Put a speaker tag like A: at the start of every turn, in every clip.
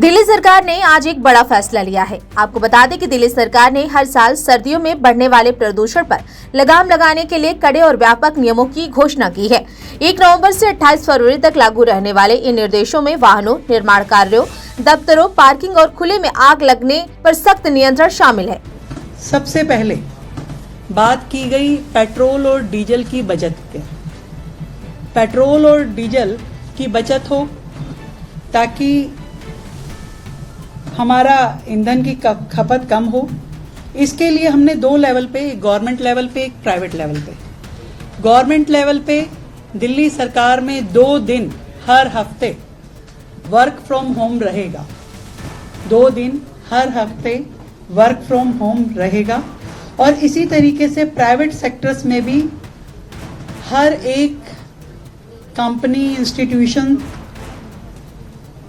A: दिल्ली सरकार ने आज एक बड़ा फैसला लिया है। आपको बता दें कि दिल्ली सरकार ने हर साल सर्दियों में बढ़ने वाले प्रदूषण पर लगाम लगाने के लिए कड़े और व्यापक नियमों की घोषणा की है। 1 नवंबर से 28 फरवरी तक लागू रहने वाले इन निर्देशों में वाहनों, निर्माण कार्यों, दफ्तरों, पार्किंग और खुले में आग लगने पर सख्त नियंत्रण शामिल है।
B: सबसे पहले बात की गई पेट्रोल और डीजल की बचत पे। पेट्रोल और डीजल की बचत हो ताकि हमारा ईंधन की खपत कम हो। इसके लिए हमने 2 लेवल पे, एक गवर्नमेंट लेवल पे, एक प्राइवेट लेवल पे। गवर्नमेंट लेवल पे दिल्ली सरकार में 2 दिन हर हफ्ते वर्क फ्रॉम होम रहेगा। 2 दिन हर हफ्ते वर्क फ्रॉम होम रहेगा। और इसी तरीके से प्राइवेट सेक्टर्स में भी हर एक कंपनी, इंस्टीट्यूशन,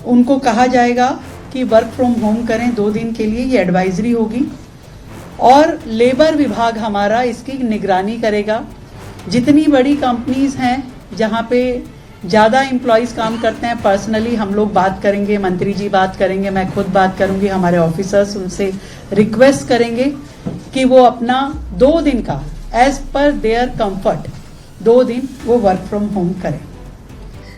B: उनको कहा जाएगा कि वर्क फ्रॉम होम करें 2 दिन के लिए। ये एडवाइजरी होगी और लेबर विभाग हमारा इसकी निगरानी करेगा। जितनी बड़ी कंपनीज हैं जहाँ पे ज़्यादा एम्प्लॉयज़ काम करते हैं, पर्सनली हम लोग बात करेंगे, मंत्री जी बात करेंगे, मैं खुद बात करूंगी, हमारे ऑफिसर्स उनसे रिक्वेस्ट करेंगे कि वो अपना 2 दिन का एज पर देयर कंफर्ट 2 दिन वो वर्क फ्रॉम होम करें।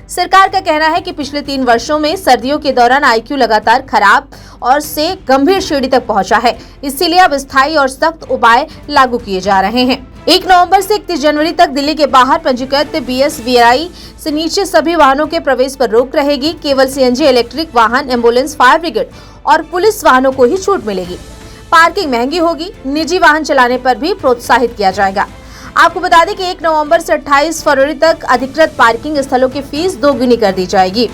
A: सरकार का कहना है कि पिछले 3 वर्षों में सर्दियों के दौरान आईक्यू लगातार खराब और से गंभीर श्रेणी तक पहुंचा है। इसीलिए अब स्थायी और सख्त उपाय लागू किए जा रहे हैं। 1 नवंबर से 31 जनवरी तक दिल्ली के बाहर पंजीकृत BS-VI से नीचे सभी वाहनों के प्रवेश पर रोक रहेगी। केवल CNG इलेक्ट्रिक वाहन, एम्बुलेंस, फायर ब्रिगेड और पुलिस वाहनों को ही छूट मिलेगी। पार्किंग महंगी होगी। निजी वाहन चलाने पर भी प्रोत्साहित किया जाएगा। आपको बता दें कि 1 नवंबर से 28 फरवरी तक अधिकृत पार्किंग स्थलों की फीस 2 गुनी कर दी जाएगी।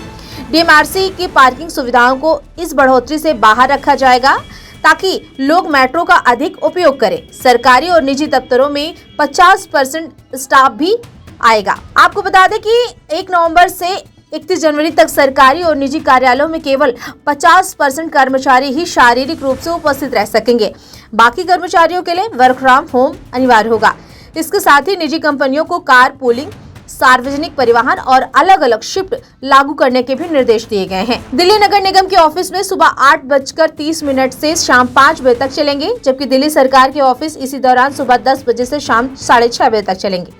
A: DMRC की पार्किंग सुविधाओं को इस बढ़ोतरी से बाहर रखा जाएगा ताकि लोग मेट्रो का अधिक उपयोग करें। सरकारी और निजी दफ्तरों में 50% स्टाफ भी आएगा। आपको बता दें कि 1 नवंबर से 31 जनवरी तक सरकारी और निजी कार्यालयों में केवल 50% कर्मचारी ही शारीरिक रूप से उपस्थित रह सकेंगे। बाकी कर्मचारियों के लिए वर्क फ्रॉम होम अनिवार्य होगा। इसके साथ ही निजी कंपनियों को कार पूलिंग, सार्वजनिक परिवहन और अलग अलग शिफ्ट लागू करने के भी निर्देश दिए गए हैं। दिल्ली नगर निगम के ऑफिस में सुबह 8:30 से शाम 5 बजे तक चलेंगे, जबकि दिल्ली सरकार के ऑफिस इसी दौरान सुबह 10 बजे से शाम 6:30 बजे तक चलेंगे,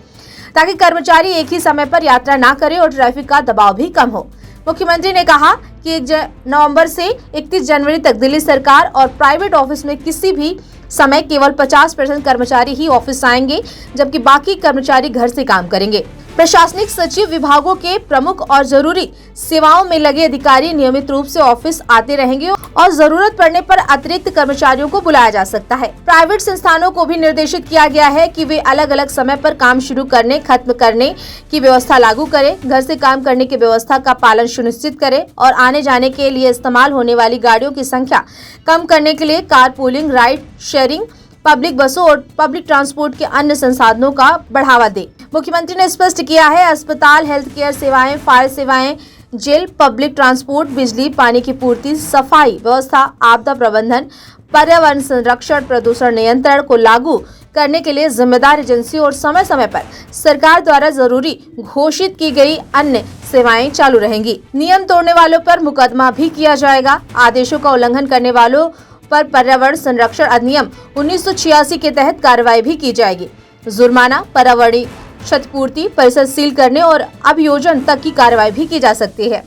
A: ताकि कर्मचारी एक ही समय पर यात्रा न करें और ट्रैफिक का दबाव भी कम हो। मुख्यमंत्री ने कहा कि 1 नवंबर से 31 जनवरी तक दिल्ली सरकार और प्राइवेट ऑफिस में किसी भी समय केवल 50% कर्मचारी ही ऑफिस आएंगे, जबकि बाकी कर्मचारी घर से काम करेंगे। प्रशासनिक सचिव, विभागों के प्रमुख और जरूरी सेवाओं में लगे अधिकारी नियमित रूप से ऑफिस आते रहेंगे और जरूरत पड़ने पर अतिरिक्त कर्मचारियों को बुलाया जा सकता है। प्राइवेट संस्थानों को भी निर्देशित किया गया है कि वे अलग अलग समय पर काम शुरू करने, खत्म करने की व्यवस्था लागू करें। घर से काम करने की व्यवस्था का पालन सुनिश्चित करें और आने जाने के लिए इस्तेमाल होने वाली गाड़ियों की संख्या कम करने के लिए car pooling, ride sharing, public बसों और पब्लिक ट्रांसपोर्ट के अन्य संसाधनों का बढ़ावा दें। मुख्यमंत्री ने स्पष्ट किया है, अस्पताल, हेल्थ केयर सेवाएं, फायर सेवाएं, जेल, पब्लिक ट्रांसपोर्ट, बिजली, पानी की पूर्ति, सफाई व्यवस्था, आपदा प्रबंधन, पर्यावरण संरक्षण, प्रदूषण नियंत्रण को लागू करने के लिए जिम्मेदार एजेंसियों और समय समय पर सरकार द्वारा जरूरी घोषित की गई अन्य सेवाएं चालू रहेंगी। नियम तोड़ने वालों पर मुकदमा भी किया जाएगा। आदेशों का उल्लंघन करने वालों पर पर्यावरण संरक्षण अधिनियम 1986 के तहत कार्रवाई भी की जाएगी। जुर्माना, पर्यावरणीय क्षतिपूर्ति, परिसर सील करने और अभियोजन तक की कार्रवाई भी की जा सकती है।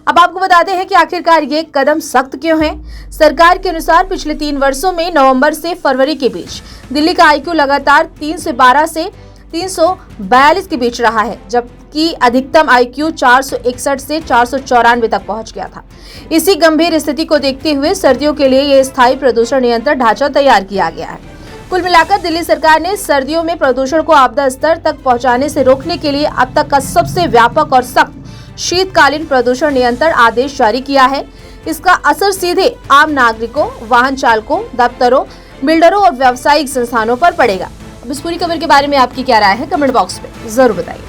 A: अब आपको बताते हैं कि आखिरकार ये कदम सख्त क्यों है। सरकार के अनुसार पिछले 3 वर्षों में नवंबर से फरवरी के बीच दिल्ली का आईक्यू लगातार 312 से 342 के बीच रहा है, जबकि अधिकतम आईक्यू 461 से 494 तक पहुंच गया था। इसी गंभीर स्थिति को देखते हुए सर्दियों के लिए ये स्थायी प्रदूषण नियंत्रण ढांचा तैयार किया गया है। कुल मिलाकर दिल्ली सरकार ने सर्दियों में प्रदूषण को आपदा स्तर तक पहुंचाने से रोकने के लिए अब तक का सबसे व्यापक और सख्त शीतकालीन प्रदूषण नियंत्रण आदेश जारी किया है। इसका असर सीधे आम नागरिकों, वाहन चालकों, दफ्तरों, बिल्डरों और व्यावसायिक संस्थानों पर पड़ेगा। अब इस पूरी खबर के बारे में आपकी क्या राय है, कमेंट बॉक्स में जरूर बताइए।